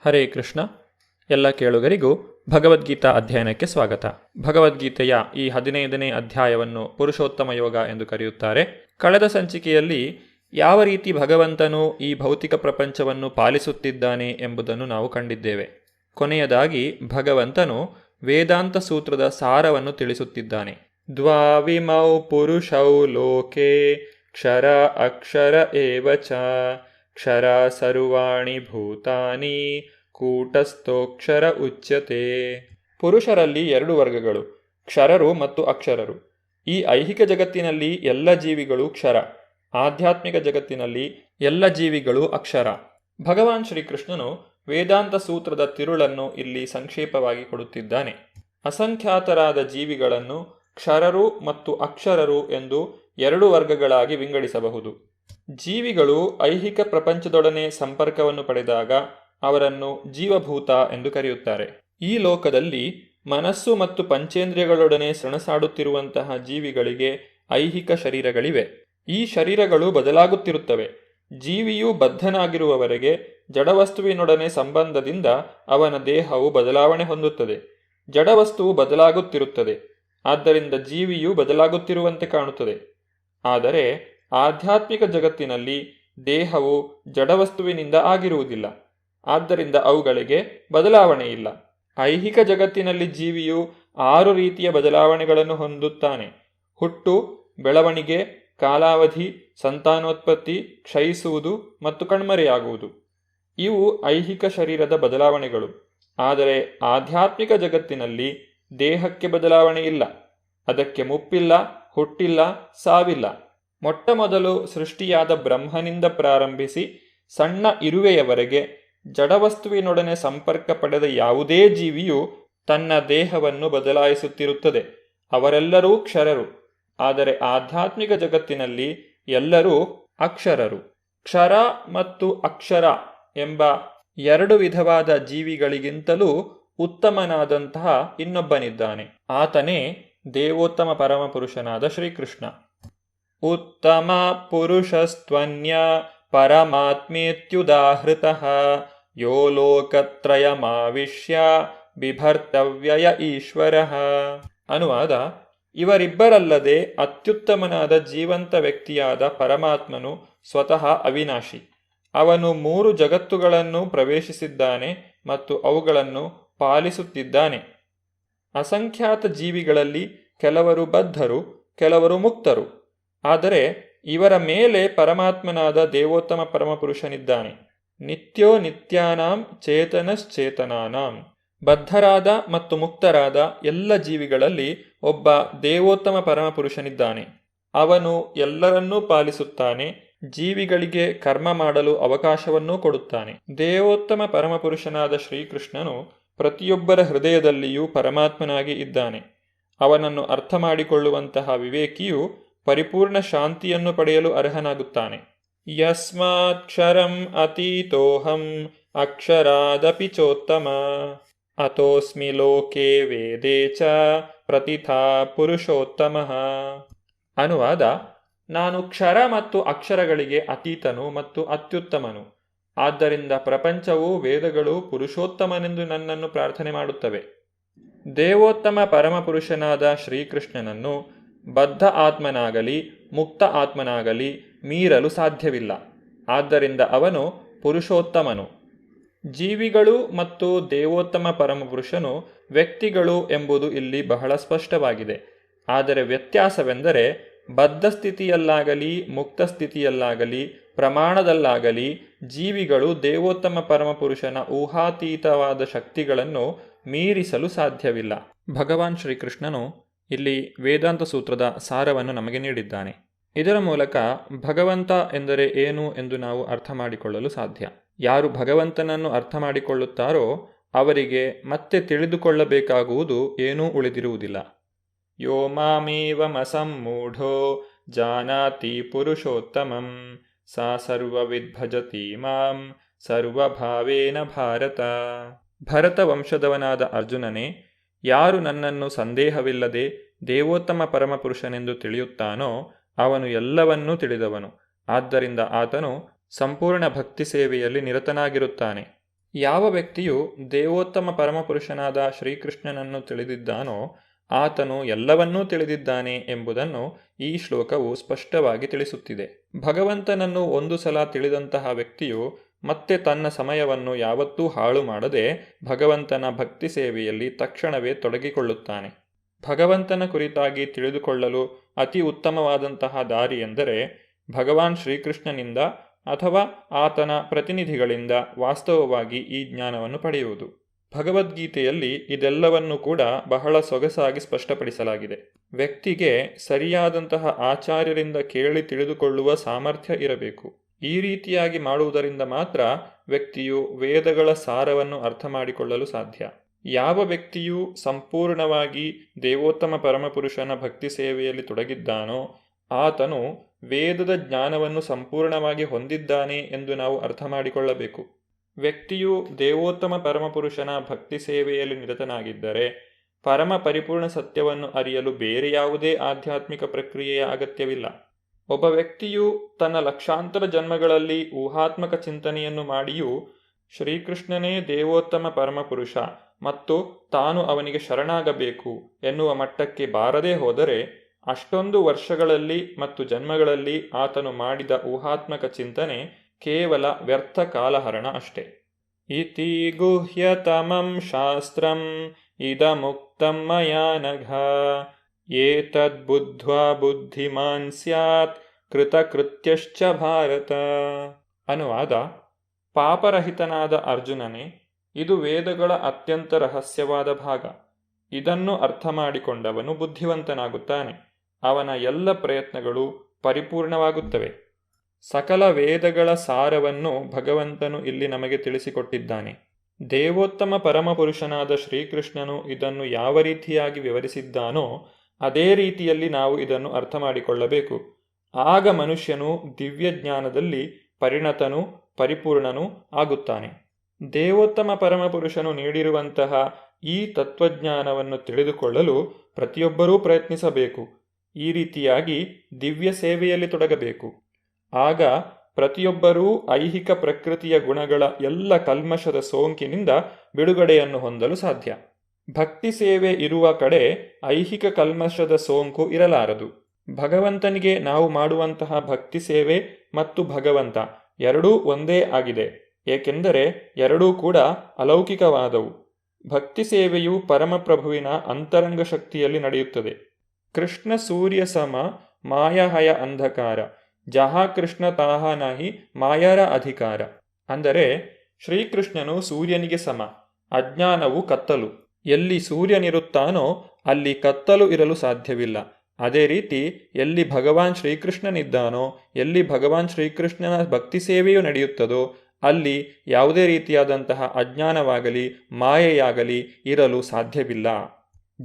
ಹರೇ ಕೃಷ್ಣ. ಎಲ್ಲ ಕೇಳುಗರಿಗೂ ಭಗವದ್ಗೀತಾ ಅಧ್ಯಯನಕ್ಕೆ ಸ್ವಾಗತ. ಭಗವದ್ಗೀತೆಯ ಈ 15ನೇ ಅಧ್ಯಾಯವನ್ನು ಪುರುಷೋತ್ತಮ ಯೋಗ ಎಂದು ಕರೆಯುತ್ತಾರೆ. ಕಳೆದ ಸಂಚಿಕೆಯಲ್ಲಿ ಯಾವ ರೀತಿ ಭಗವಂತನು ಈ ಭೌತಿಕ ಪ್ರಪಂಚವನ್ನು ಪಾಲಿಸುತ್ತಿದ್ದಾನೆ ಎಂಬುದನ್ನು ನಾವು ಕಂಡಿದ್ದೇವೆ. ಕೊನೆಯದಾಗಿ ಭಗವಂತನು ವೇದಾಂತ ಸೂತ್ರದ ಸಾರವನ್ನು ತಿಳಿಸುತ್ತಿದ್ದಾನೆ. ದ್ವಾವಿಮೌ ಪುರುಷೌ ಲೋಕೆ ಕ್ಷರ ಅಕ್ಷರ ಏವಚ ಕ್ಷರ ಸರ್ವಾಣಿ ಭೂತಾನಿ ಕೂಟಸ್ಥೋಕ್ಷರ ಉಚ್ಯತೆ. ಪುರುಷರಲ್ಲಿ 2 ವರ್ಗಗಳು, ಕ್ಷರರು ಮತ್ತು ಅಕ್ಷರರು. ಈ ಐಹಿಕ ಜಗತ್ತಿನಲ್ಲಿ ಎಲ್ಲ ಜೀವಿಗಳು ಕ್ಷರ, ಆಧ್ಯಾತ್ಮಿಕ ಜಗತ್ತಿನಲ್ಲಿ ಎಲ್ಲ ಜೀವಿಗಳು ಅಕ್ಷರ. ಭಗವಾನ್ ಶ್ರೀಕೃಷ್ಣನು ವೇದಾಂತ ಸೂತ್ರದ ತಿರುಳನ್ನು ಇಲ್ಲಿ ಸಂಕ್ಷೇಪವಾಗಿ ಕೊಡುತ್ತಿದ್ದಾನೆ. ಅಸಂಖ್ಯಾತರಾದ ಜೀವಿಗಳನ್ನು ಕ್ಷರರು ಮತ್ತು ಅಕ್ಷರರು ಎಂದು 2 ವರ್ಗಗಳಾಗಿ ವಿಂಗಡಿಸಬಹುದು. ಜೀವಿಗಳು ಐಹಿಕ ಪ್ರಪಂಚದೊಡನೆ ಸಂಪರ್ಕವನ್ನು ಪಡೆದಾಗ ಅವರನ್ನು ಜೀವಭೂತ ಎಂದು ಕರೆಯುತ್ತಾರೆ. ಈ ಲೋಕದಲ್ಲಿ ಮನಸ್ಸು ಮತ್ತು ಪಂಚೇಂದ್ರಿಯಗಳೊಡನೆ ಸೆಣಸಾಡುತ್ತಿರುವಂತಹ ಜೀವಿಗಳಿಗೆ ಐಹಿಕ ಶರೀರಗಳಿವೆ. ಈ ಶರೀರಗಳು ಬದಲಾಗುತ್ತಿರುತ್ತವೆ. ಜೀವಿಯು ಬದ್ಧನಾಗಿರುವವರೆಗೆ ಜಡವಸ್ತುವಿನೊಡನೆ ಸಂಬಂಧದಿಂದ ಅವನ ದೇಹವು ಬದಲಾವಣೆ ಹೊಂದುತ್ತದೆ. ಜಡವಸ್ತುವು ಬದಲಾಗುತ್ತಿರುತ್ತದೆ, ಆದ್ದರಿಂದ ಜೀವಿಯು ಬದಲಾಗುತ್ತಿರುವಂತೆ ಕಾಣುತ್ತದೆ. ಆದರೆ ಆಧ್ಯಾತ್ಮಿಕ ಜಗತ್ತಿನಲ್ಲಿ ದೇಹವು ಜಡವಸ್ತುವಿನಿಂದ ಆಗಿರುವುದಿಲ್ಲ, ಆದ್ದರಿಂದ ಅವುಗಳಿಗೆ ಬದಲಾವಣೆ ಇಲ್ಲ. ಐಹಿಕ ಜಗತ್ತಿನಲ್ಲಿ ಜೀವಿಯು 6 ರೀತಿಯ ಬದಲಾವಣೆಗಳನ್ನು ಹೊಂದುತ್ತಾನೆ: ಹುಟ್ಟು, ಬೆಳವಣಿಗೆ, ಕಾಲಾವಧಿ, ಸಂತಾನೋತ್ಪತ್ತಿ, ಕ್ಷಯಿಸುವುದು ಮತ್ತು ಕಣ್ಮರೆಯಾಗುವುದು. ಇವು ಐಹಿಕ ಶರೀರದ ಬದಲಾವಣೆಗಳು. ಆದರೆ ಆಧ್ಯಾತ್ಮಿಕ ಜಗತ್ತಿನಲ್ಲಿ ದೇಹಕ್ಕೆ ಬದಲಾವಣೆ ಇಲ್ಲ, ಅದಕ್ಕೆ ಮುಪ್ಪಿಲ್ಲ, ಹುಟ್ಟಿಲ್ಲ, ಸಾವಿಲ್ಲ. ಮೊಟ್ಟಮೊದಲು ಸೃಷ್ಟಿಯಾದ ಬ್ರಹ್ಮನಿಂದ ಪ್ರಾರಂಭಿಸಿ ಸಣ್ಣ ಇರುವೆಯವರೆಗೆ ಜಡವಸ್ತುವಿನೊಡನೆ ಸಂಪರ್ಕ ಪಡೆದ ಯಾವುದೇ ಜೀವಿಯು ತನ್ನ ದೇಹವನ್ನು ಬದಲಾಯಿಸುತ್ತಿರುತ್ತದೆ. ಅವರೆಲ್ಲರೂ ಕ್ಷರರು. ಆದರೆ ಆಧ್ಯಾತ್ಮಿಕ ಜಗತ್ತಿನಲ್ಲಿ ಎಲ್ಲರೂ ಅಕ್ಷರರು. ಕ್ಷರ ಮತ್ತು ಅಕ್ಷರ ಎಂಬ 2 ವಿಧವಾದ ಜೀವಿಗಳಿಗಿಂತಲೂ ಉತ್ತಮನಾದಂತಹ ಇನ್ನೊಬ್ಬನಿದ್ದಾನೆ. ಆತನೇ ದೇವೋತ್ತಮ ಪರಮಪುರುಷನಾದ ಶ್ರೀಕೃಷ್ಣ. ಉತ್ತಮ ಪುರುಷಸ್ತ್ವನ್ಯ ಪರಮಾತ್ಮೇತ್ಯುದಾಹೃತಃ ಯೋ ಲೋಕತ್ರಯಮಾವಿಶ್ಯ ಬಿಭರ್ತವ್ಯಯ ಈಶ್ವರಃ. ಅನುವಾದ: ಇವರಿಬ್ಬರಲ್ಲದೆ ಅತ್ಯುತ್ತಮನಾದ ಜೀವಂತ ವ್ಯಕ್ತಿಯಾದ ಪರಮಾತ್ಮನು ಸ್ವತಃ ಅವಿನಾಶಿ. ಅವನು 3 ಜಗತ್ತುಗಳನ್ನು ಪ್ರವೇಶಿಸಿದ್ದಾನೆ ಮತ್ತು ಅವುಗಳನ್ನು ಪಾಲಿಸುತ್ತಿದ್ದಾನೆ. ಅಸಂಖ್ಯಾತ ಜೀವಿಗಳಲ್ಲಿ ಕೆಲವರು ಬದ್ಧರು, ಕೆಲವರು ಮುಕ್ತರು. ಆದರೆ ಇವರ ಮೇಲೆ ಪರಮಾತ್ಮನಾದ ದೇವೋತ್ತಮ ಪರಮಪುರುಷನಿದ್ದಾನೆ. ನಿತ್ಯೋ ನಿತ್ಯಾನಾಂ ಚೇತನಶ್ಚೇತನಾನಾಂ. ಬದ್ಧರಾದ ಮತ್ತು ಮುಕ್ತರಾದ ಎಲ್ಲ ಜೀವಿಗಳಲ್ಲಿ ಒಬ್ಬ ದೇವೋತ್ತಮ ಪರಮಪುರುಷನಿದ್ದಾನೆ. ಅವನು ಎಲ್ಲರನ್ನೂ ಪಾಲಿಸುತ್ತಾನೆ, ಜೀವಿಗಳಿಗೆ ಕರ್ಮ ಮಾಡಲು ಅವಕಾಶವನ್ನೂ ಕೊಡುತ್ತಾನೆ. ದೇವೋತ್ತಮ ಪರಮಪುರುಷನಾದ ಶ್ರೀಕೃಷ್ಣನು ಪ್ರತಿಯೊಬ್ಬರ ಹೃದಯದಲ್ಲಿಯೂ ಪರಮಾತ್ಮನಾಗಿ ಇದ್ದಾನೆ. ಅವನನ್ನು ಅರ್ಥ ಮಾಡಿಕೊಳ್ಳುವಂತಹ ವಿವೇಕಿಯು ಪರಿಪೂರ್ಣ ಶಾಂತಿಯನ್ನು ಪಡೆಯಲು ಅರ್ಹನಾಗುತ್ತಾನೆ. ಯಸ್ಮಾಕ್ಷರಂ ಅತೀತೋಹಂ ಅಕ್ಷರಾದಪಿ ಚೋತ್ತಮ ಅತೋಸ್ಮಿ ಲೋಕೆ ವೇದೇ ಚ ಪ್ರತಿಥಾ ಪುರುಷೋತ್ತಮಃ. ಅನುವಾದ: ನಾನು ಕ್ಷರ ಮತ್ತು ಅಕ್ಷರಗಳಿಗೆ ಅತೀತನು ಮತ್ತು ಅತ್ಯುತ್ತಮನು. ಆದ್ದರಿಂದ ಪ್ರಪಂಚವು, ವೇದಗಳು ಪುರುಷೋತ್ತಮನೆಂದು ನನ್ನನ್ನು ಪ್ರಾರ್ಥನೆ ಮಾಡುತ್ತವೆ. ದೇವೋತ್ತಮ ಪರಮಪುರುಷನಾದ ಶ್ರೀಕೃಷ್ಣನನ್ನು ಬದ್ಧ ಆತ್ಮನಾಗಲಿ ಮುಕ್ತ ಆತ್ಮನಾಗಲಿ ಮೀರಲು ಸಾಧ್ಯವಿಲ್ಲ. ಆದ್ದರಿಂದ ಅವನು ಪುರುಷೋತ್ತಮನು. ಜೀವಿಗಳು ಮತ್ತು ದೇವೋತ್ತಮ ಪರಮಪುರುಷನು ವ್ಯಕ್ತಿಗಳು ಎಂಬುದು ಇಲ್ಲಿ ಬಹಳ ಸ್ಪಷ್ಟವಾಗಿದೆ. ಆದರೆ ವ್ಯತ್ಯಾಸವೆಂದರೆ ಬದ್ಧ ಸ್ಥಿತಿಯಲ್ಲಾಗಲಿ ಮುಕ್ತ ಸ್ಥಿತಿಯಲ್ಲಾಗಲಿ ಪ್ರಮಾಣದಲ್ಲಾಗಲಿ ಜೀವಿಗಳು ದೇವೋತ್ತಮ ಪರಮಪುರುಷನ ಊಹಾತೀತವಾದ ಶಕ್ತಿಗಳನ್ನು ಮೀರಿಸಲು ಸಾಧ್ಯವಿಲ್ಲ. ಭಗವಾನ್ ಶ್ರೀಕೃಷ್ಣನು ಇಲ್ಲಿ ವೇದಾಂತ ಸೂತ್ರದ ಸಾರವನ್ನು ನಮಗೆ ನೀಡಿದ್ದಾನೆ. ಇದರ ಮೂಲಕ ಭಗವಂತ ಎಂದರೆ ಏನು ಎಂದು ನಾವು ಅರ್ಥ ಮಾಡಿಕೊಳ್ಳಲು ಸಾಧ್ಯ. ಯಾರು ಭಗವಂತನನ್ನು ಅರ್ಥ ಮಾಡಿಕೊಳ್ಳುತ್ತಾರೋ ಅವರಿಗೆ ಮತ್ತೆ ತಿಳಿದುಕೊಳ್ಳಬೇಕಾಗುವುದು ಏನೂ ಉಳಿದಿರುವುದಿಲ್ಲ. ಯೋ ಮಾಮೇವಮಸಮ್ಮೂಢೋ ಜಾನಾತಿ ಪುರುಷೋತ್ತಮಂ ಸಾ ಸರ್ವವಿದ್ ಭಜತಿ ಮಾಂ ಸರ್ವಭಾವೇನ ಭಾರತ. ಭರತ ವಂಶದವನಾದ ಅರ್ಜುನನೇ, ಯಾರು ನನ್ನನ್ನು ಸಂದೇಹವಿಲ್ಲದೆ ದೇವೋತ್ತಮ ಪರಮಪುರುಷನೆಂದು ತಿಳಿಯುತ್ತಾನೋ ಅವನು ಎಲ್ಲವನ್ನೂ ತಿಳಿದವನು. ಆದ್ದರಿಂದ ಆತನು ಸಂಪೂರ್ಣ ಭಕ್ತಿ ಸೇವೆಯಲ್ಲಿ ನಿರತನಾಗಿರುತ್ತಾನೆ. ಯಾವ ವ್ಯಕ್ತಿಯು ದೇವೋತ್ತಮ ಪರಮಪುರುಷನಾದ ಶ್ರೀಕೃಷ್ಣನನ್ನು ತಿಳಿದಿದ್ದಾನೋ ಆತನು ಎಲ್ಲವನ್ನೂ ತಿಳಿದಿದ್ದಾನೆ ಎಂಬುದನ್ನು ಈ ಶ್ಲೋಕವು ಸ್ಪಷ್ಟವಾಗಿ ತಿಳಿಸುತ್ತಿದೆ. ಭಗವಂತನನ್ನು ಒಂದು ಸಲ ತಿಳಿದಂತಹ ವ್ಯಕ್ತಿಯು ಮತ್ತೆ ತನ್ನ ಸಮಯವನ್ನು ಯಾವತ್ತೂ ಹಾಳು ಮಾಡದೆ ಭಗವಂತನ ಭಕ್ತಿ ಸೇವೆಯಲ್ಲಿ ತಕ್ಷಣವೇ ತೊಡಗಿಕೊಳ್ಳುತ್ತಾನೆ. ಭಗವಂತನ ಕುರಿತಾಗಿ ತಿಳಿದುಕೊಳ್ಳಲು ಅತಿ ಉತ್ತಮವಾದಂತಹ ದಾರಿ ಎಂದರೆ ಭಗವಾನ್ ಶ್ರೀಕೃಷ್ಣನಿಂದ ಅಥವಾ ಆತನ ಪ್ರತಿನಿಧಿಗಳಿಂದ ವಾಸ್ತವವಾಗಿ ಈ ಜ್ಞಾನವನ್ನು ಪಡೆಯುವುದು. ಭಗವದ್ಗೀತೆಯಲ್ಲಿ ಇದೆಲ್ಲವನ್ನೂ ಕೂಡ ಬಹಳ ಸೊಗಸಾಗಿ ಸ್ಪಷ್ಟಪಡಿಸಲಾಗಿದೆ. ವ್ಯಕ್ತಿಗೆ ಸರಿಯಾದಂತಹ ಆಚಾರ್ಯರಿಂದ ಕೇಳಿ ತಿಳಿದುಕೊಳ್ಳುವ ಸಾಮರ್ಥ್ಯ ಇರಬೇಕು. ಈ ರೀತಿಯಾಗಿ ಮಾಡುವುದರಿಂದ ಮಾತ್ರ ವ್ಯಕ್ತಿಯು ವೇದಗಳ ಸಾರವನ್ನು ಅರ್ಥ ಮಾಡಿಕೊಳ್ಳಲು ಸಾಧ್ಯ. ಯಾವ ವ್ಯಕ್ತಿಯು ಸಂಪೂರ್ಣವಾಗಿ ದೇವೋತ್ತಮ ಪರಮಪುರುಷನ ಭಕ್ತಿ ಸೇವೆಯಲ್ಲಿ ತೊಡಗಿದ್ದಾನೋ ಆತನು ವೇದದ ಜ್ಞಾನವನ್ನು ಸಂಪೂರ್ಣವಾಗಿ ಹೊಂದಿದ್ದಾನೆ ಎಂದು ನಾವು ಅರ್ಥ ಮಾಡಿಕೊಳ್ಳಬೇಕು. ವ್ಯಕ್ತಿಯು ದೇವೋತ್ತಮ ಪರಮಪುರುಷನ ಭಕ್ತಿ ಸೇವೆಯಲ್ಲಿ ನಿರತನಾಗಿದ್ದರೆ ಪರಮ ಪರಿಪೂರ್ಣ ಸತ್ಯವನ್ನು ಅರಿಯಲು ಬೇರೆ ಯಾವುದೇ ಆಧ್ಯಾತ್ಮಿಕ ಪ್ರಕ್ರಿಯೆಯ ಅಗತ್ಯವಿಲ್ಲ. ಒಬ್ಬ ವ್ಯಕ್ತಿಯು ತನ್ನ ಲಕ್ಷಾಂತರ ಜನ್ಮಗಳಲ್ಲಿ ಊಹಾತ್ಮಕ ಚಿಂತನೆಯನ್ನು ಮಾಡಿಯೂ ಶ್ರೀಕೃಷ್ಣನೇ ದೇವೋತ್ತಮ ಪರಮಪುರುಷ ಮತ್ತು ತಾನು ಅವನಿಗೆ ಶರಣಾಗಬೇಕು ಎನ್ನುವ ಮಟ್ಟಕ್ಕೆ ಬಾರದೇ ಹೋದರೆ ಅಷ್ಟೊಂದು ವರ್ಷಗಳಲ್ಲಿ ಮತ್ತು ಜನ್ಮಗಳಲ್ಲಿ ಆತನು ಮಾಡಿದ ಊಹಾತ್ಮಕ ಚಿಂತನೆ ಕೇವಲ ವ್ಯರ್ಥ ಕಾಲಹರಣ ಅಷ್ಟೆ. ಇತಿ ಗುಹ್ಯತಮಂ ಶಾಸ್ತ್ರಂ ಇದಮುಕ್ತಂ ಮಯಾ ನಘ ಏತದ್ಬುದ್ಧ್ವಾ ಬುದ್ಧಿಮಾನ್ ಸ್ಯಾತ್ ಕೃತಕೃತ್ಯಶ್ಚ ಭಾರತ. ಅನುವಾದ: ಪಾಪರಹಿತನಾದ ಅರ್ಜುನನೇ, ಇದು ವೇದಗಳ ಅತ್ಯಂತ ರಹಸ್ಯವಾದ ಭಾಗ. ಇದನ್ನು ಅರ್ಥ ಮಾಡಿಕೊಂಡವನು ಬುದ್ಧಿವಂತನಾಗುತ್ತಾನೆ. ಅವನ ಎಲ್ಲ ಪ್ರಯತ್ನಗಳು ಪರಿಪೂರ್ಣವಾಗುತ್ತವೆ. ಸಕಲ ವೇದಗಳ ಸಾರವನ್ನು ಭಗವಂತನು ಇಲ್ಲಿ ನಮಗೆ ತಿಳಿಸಿಕೊಟ್ಟಿದ್ದಾನೆ. ದೇವೋತ್ತಮ ಪರಮಪುರುಷನಾದ ಶ್ರೀಕೃಷ್ಣನು ಇದನ್ನು ಯಾವ ರೀತಿಯಾಗಿ ವಿವರಿಸಿದ್ದಾನೋ ಅದೇ ರೀತಿಯಲ್ಲಿ ನಾವು ಇದನ್ನು ಅರ್ಥ ಮಾಡಿಕೊಳ್ಳಬೇಕು. ಆಗ ಮನುಷ್ಯನು ದಿವ್ಯ ಜ್ಞಾನದಲ್ಲಿ ಪರಿಣತನೂ ಪರಿಪೂರ್ಣನೂ ಆಗುತ್ತಾನೆ. ದೇವೋತ್ತಮ ಪರಮಪುರುಷನು ನೀಡಿರುವಂತಹ ಈ ತತ್ವಜ್ಞಾನವನ್ನು ತಿಳಿದುಕೊಳ್ಳಲು ಪ್ರತಿಯೊಬ್ಬರೂ ಪ್ರಯತ್ನಿಸಬೇಕು. ಈ ರೀತಿಯಾಗಿ ದಿವ್ಯ ಸೇವೆಯಲ್ಲಿ ತೊಡಗಬೇಕು. ಆಗ ಪ್ರತಿಯೊಬ್ಬರೂ ಐಹಿಕ ಪ್ರಕೃತಿಯ ಗುಣಗಳ ಎಲ್ಲ ಕಲ್ಮಶದ ಸೋಂಕಿನಿಂದ ಬಿಡುಗಡೆಯನ್ನು ಹೊಂದಲು ಸಾಧ್ಯ. ಭಕ್ತಿ ಸೇವೆ ಇರುವ ಕಡೆ ಐಹಿಕ ಕಲ್ಮಶದ ಸೋಂಕು ಇರಲಾರದು. ಭಗವಂತನಿಗೆ ನಾವು ಮಾಡುವಂತಹ ಭಕ್ತಿ ಸೇವೆ ಮತ್ತು ಭಗವಂತ ಎರಡೂ ಒಂದೇ ಆಗಿದೆ, ಏಕೆಂದರೆ ಎರಡೂ ಕೂಡ ಅಲೌಕಿಕವಾದವು. ಭಕ್ತಿ ಸೇವೆಯು ಪರಮಪ್ರಭುವಿನ ಅಂತರಂಗ ಶಕ್ತಿಯಲ್ಲಿ ನಡೆಯುತ್ತದೆ. ಕೃಷ್ಣ ಸೂರ್ಯ ಸಮ ಮಾಯಹಯ ಅಂಧಕಾರ ಜಹಾ ಕೃಷ್ಣ ತಾಹ ನಾಹಿ ಮಾಯರ ಅಧಿಕಾರ. ಅಂದರೆ ಶ್ರೀಕೃಷ್ಣನು ಸೂರ್ಯನಿಗೆ ಸಮ, ಅಜ್ಞಾನವು ಕತ್ತಲು. ಎಲ್ಲಿ ಸೂರ್ಯನಿರುತ್ತಾನೋ ಅಲ್ಲಿ ಕತ್ತಲು ಇರಲು ಸಾಧ್ಯವಿಲ್ಲ. ಅದೇ ರೀತಿ ಎಲ್ಲಿ ಭಗವಾನ್ ಶ್ರೀಕೃಷ್ಣನಿದ್ದಾನೋ, ಎಲ್ಲಿ ಭಗವಾನ್ ಶ್ರೀಕೃಷ್ಣನ ಭಕ್ತಿ ಸೇವೆಯು ನಡೆಯುತ್ತದೋ ಅಲ್ಲಿ ಯಾವುದೇ ರೀತಿಯಾದಂತಹ ಅಜ್ಞಾನವಾಗಲಿ ಮಾಯೆಯಾಗಲಿ ಇರಲು ಸಾಧ್ಯವಿಲ್ಲ.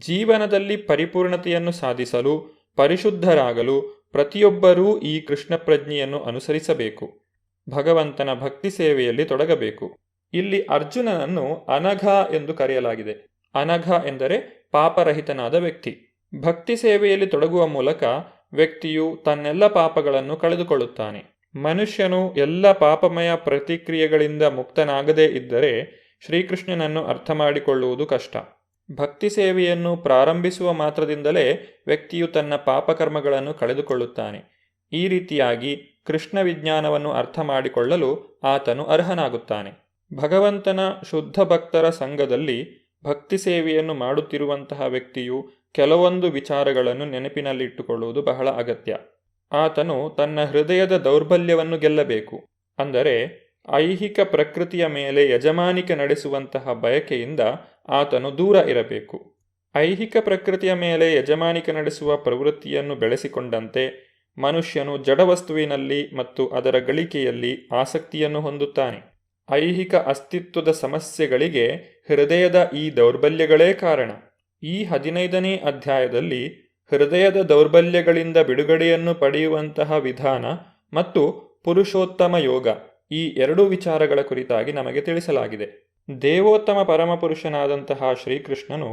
ಜೀವನದಲ್ಲಿ ಪರಿಪೂರ್ಣತೆಯನ್ನು ಸಾಧಿಸಲು, ಪರಿಶುದ್ಧರಾಗಲು ಪ್ರತಿಯೊಬ್ಬರೂ ಈ ಕೃಷ್ಣ ಪ್ರಜ್ಞೆಯನ್ನು ಅನುಸರಿಸಬೇಕು. ಭಗವಂತನ ಭಕ್ತಿ ಸೇವೆಯಲ್ಲಿ ತೊಡಗಬೇಕು. ಇಲ್ಲಿ ಅರ್ಜುನನನ್ನು ಅನಘ ಎಂದು ಕರೆಯಲಾಗಿದೆ. ಅನಘ ಎಂದರೆ ಪಾಪರಹಿತನಾದ ವ್ಯಕ್ತಿ. ಭಕ್ತಿ ಸೇವೆಯಲ್ಲಿ ತೊಡಗುವ ಮೂಲಕ ವ್ಯಕ್ತಿಯು ತನ್ನೆಲ್ಲ ಪಾಪಗಳನ್ನು ಕಳೆದುಕೊಳ್ಳುತ್ತಾನೆ. ಮನುಷ್ಯನು ಎಲ್ಲ ಪಾಪಮಯ ಪ್ರತಿಕ್ರಿಯೆಗಳಿಂದ ಮುಕ್ತನಾಗದೇ ಇದ್ದರೆ ಶ್ರೀಕೃಷ್ಣನನ್ನು ಅರ್ಥ ಮಾಡಿಕೊಳ್ಳುವುದು ಕಷ್ಟ. ಭಕ್ತಿ ಸೇವೆಯನ್ನು ಪ್ರಾರಂಭಿಸುವ ಮಾತ್ರದಿಂದಲೇ ವ್ಯಕ್ತಿಯು ತನ್ನ ಪಾಪಕರ್ಮಗಳನ್ನು ಕಳೆದುಕೊಳ್ಳುತ್ತಾನೆ. ಈ ರೀತಿಯಾಗಿ ಕೃಷ್ಣ ವಿಜ್ಞಾನವನ್ನು ಅರ್ಥ ಮಾಡಿಕೊಳ್ಳಲು ಆತನು ಅರ್ಹನಾಗುತ್ತಾನೆ. ಭಗವಂತನ ಶುದ್ಧ ಭಕ್ತರ ಸಂಘದಲ್ಲಿ ಭಕ್ತಿ ಸೇವೆಯನ್ನು ಮಾಡುತ್ತಿರುವಂತಹ ವ್ಯಕ್ತಿಯು ಕೆಲವೊಂದು ವಿಚಾರಗಳನ್ನು ನೆನಪಿನಲ್ಲಿಟ್ಟುಕೊಳ್ಳುವುದು ಬಹಳ ಅಗತ್ಯ. ಆತನು ತನ್ನ ಹೃದಯದ ದೌರ್ಬಲ್ಯವನ್ನು ಗೆಲ್ಲಬೇಕು. ಅಂದರೆ ಐಹಿಕ ಪ್ರಕೃತಿಯ ಮೇಲೆ ಯಜಮಾನಿಕೆ ನಡೆಸುವಂತಹ ಬಯಕೆಯಿಂದ ಆತನು ದೂರ ಇರಬೇಕು. ಐಹಿಕ ಪ್ರಕೃತಿಯ ಮೇಲೆ ಯಜಮಾನಿಕೆ ನಡೆಸುವ ಪ್ರವೃತ್ತಿಯನ್ನು ಬೆಳೆಸಿಕೊಂಡಂತೆ ಮನುಷ್ಯನು ಜಡವಸ್ತುವಿನಲ್ಲಿ ಮತ್ತು ಅದರ ಗಳಿಕೆಯಲ್ಲಿ ಆಸಕ್ತಿಯನ್ನು ಹೊಂದುತ್ತಾನೆ. ಐಹಿಕ ಅಸ್ತಿತ್ವದ ಸಮಸ್ಯೆಗಳಿಗೆ ಹೃದಯದ ಈ ದೌರ್ಬಲ್ಯಗಳೇ ಕಾರಣ. ಈ 15ನೇ ಅಧ್ಯಾಯದಲ್ಲಿ ಹೃದಯದ ದೌರ್ಬಲ್ಯಗಳಿಂದ ಬಿಡುಗಡೆಯನ್ನು ಪಡೆಯುವಂತಹ ವಿಧಾನ ಮತ್ತು ಪುರುಷೋತ್ತಮ ಯೋಗ, ಈ ಎರಡೂ ವಿಚಾರಗಳ ಕುರಿತಾಗಿ ನಮಗೆ ತಿಳಿಸಲಾಗಿದೆ. ದೇವೋತ್ತಮ ಪರಮಪುರುಷನಾದಂತಹ ಶ್ರೀಕೃಷ್ಣನು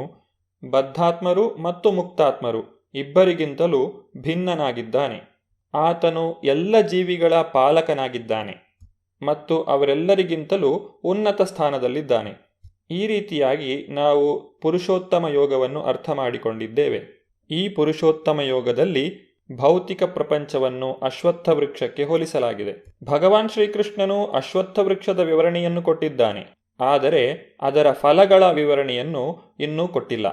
ಬದ್ಧಾತ್ಮರು ಮತ್ತು ಮುಕ್ತಾತ್ಮರು ಇಬ್ಬರಿಗಿಂತಲೂ ಭಿನ್ನನಾಗಿದ್ದಾನೆ. ಆತನು ಎಲ್ಲ ಜೀವಿಗಳ ಪಾಲಕನಾಗಿದ್ದಾನೆ. ಮತ್ತು ಅವರೆಲ್ಲರಿಗಿಂತಲೂ ಉನ್ನತ ಸ್ಥಾನದಲ್ಲಿದ್ದಾನೆ. ಈ ರೀತಿಯಾಗಿ ನಾವು ಪುರುಷೋತ್ತಮ ಯೋಗವನ್ನು ಅರ್ಥ ಮಾಡಿಕೊಂಡಿದ್ದೇವೆ. ಈ ಪುರುಷೋತ್ತಮ ಯೋಗದಲ್ಲಿ ಭೌತಿಕ ಪ್ರಪಂಚವನ್ನು ಅಶ್ವತ್ಥ ವೃಕ್ಷಕ್ಕೆ ಹೋಲಿಸಲಾಗಿದೆ. ಭಗವಾನ್ ಶ್ರೀಕೃಷ್ಣನು ಅಶ್ವತ್ಥ ವೃಕ್ಷದ ವಿವರಣೆಯನ್ನು ಕೊಟ್ಟಿದ್ದಾನೆ, ಆದರೆ ಅದರ ಫಲಗಳ ವಿವರಣೆಯನ್ನು ಇನ್ನೂ ಕೊಟ್ಟಿಲ್ಲ.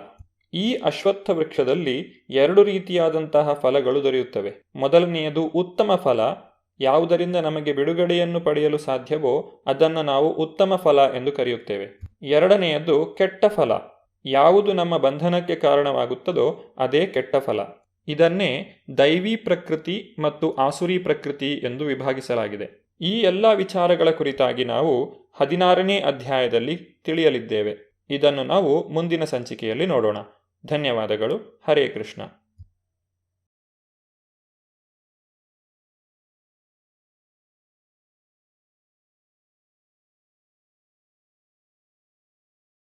ಈ ಅಶ್ವತ್ಥ ವೃಕ್ಷದಲ್ಲಿ 2 ರೀತಿಯಾದಂತಹ ಫಲಗಳು ದೊರೆಯುತ್ತವೆ. ಮೊದಲನೆಯದು ಉತ್ತಮ ಫಲ, ಯಾವುದರಿಂದ ನಮಗೆ ಬಿಡುಗಡೆಯನ್ನು ಪಡೆಯಲು ಸಾಧ್ಯವೋ ಅದನ್ನು ನಾವು ಉತ್ತಮ ಫಲ ಎಂದು ಕರೆಯುತ್ತೇವೆ. ಎರಡನೆಯದು ಕೆಟ್ಟ ಫಲ, ಯಾವುದು ನಮ್ಮ ಬಂಧನಕ್ಕೆ ಕಾರಣವಾಗುತ್ತದೋ ಅದೇ ಕೆಟ್ಟ ಫಲ. ಇದನ್ನೇ ದೈವಿ ಪ್ರಕೃತಿ ಮತ್ತು ಆಸುರಿ ಪ್ರಕೃತಿ ಎಂದು ವಿಭಾಗಿಸಲಾಗಿದೆ. ಈ ಎಲ್ಲ ವಿಚಾರಗಳ ಕುರಿತಾಗಿ ನಾವು 16ನೇ ಅಧ್ಯಾಯದಲ್ಲಿ ತಿಳಿಯಲಿದ್ದೇವೆ. ಇದನ್ನು ನಾವು ಮುಂದಿನ ಸಂಚಿಕೆಯಲ್ಲಿ ನೋಡೋಣ. ಧನ್ಯವಾದಗಳು. ಹರೇ ಕೃಷ್ಣ.